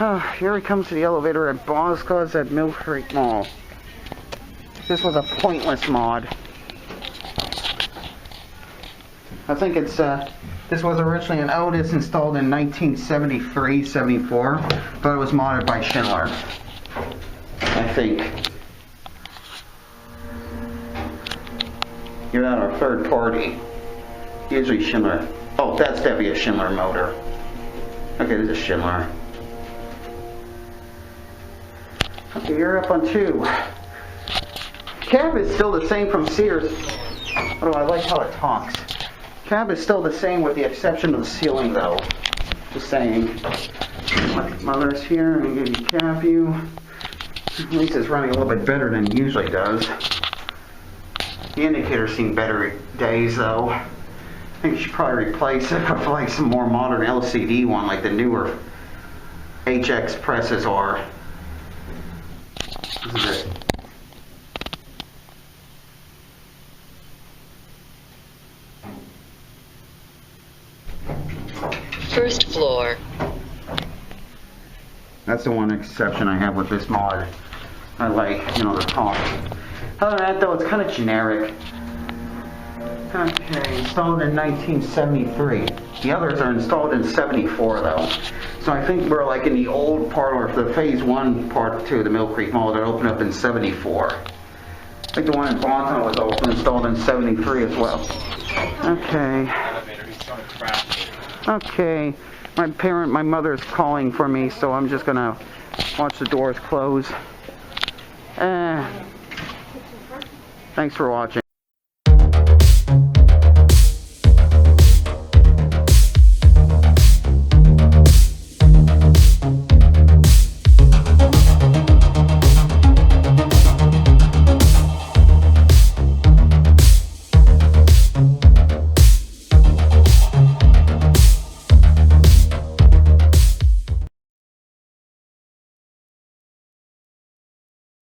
Here he comes to the elevator at Boscov at Millcreek Mall. This was a pointless mod. I think it's, this was originally an Otis installed in 1973-74, but it was modded by Schindler, I think. You're not our third party. Usually Schindler. Oh, that's definitely a Schindler motor. Okay, this is Schindler. Okay, you're up on 2. Cab is still the same from Sears. Oh, I like how it talks. Cab is still the same with the exception of the ceiling, though. Just saying. My mother's here. I'm going to cap you. At least it's running a little bit better than it usually does. The indicator's seen better days, though. I think you should probably replace it with like some more modern LCD one, like the newer HX presses are. This is it. First floor. That's the one exception I have with this mod. I like, you know, the talk. Other than that, though, it's kind of generic. Okay, installed in 1973. The others are installed in 74, though. So I think we're like in the old part, or the phase 1 part 2 of the Millcreek Mall that opened up in 74. I think the one in Boston was also installed in 73 as well. Okay. Okay. My mother is calling for me, so I'm just gonna watch the doors close. Thanks for watching.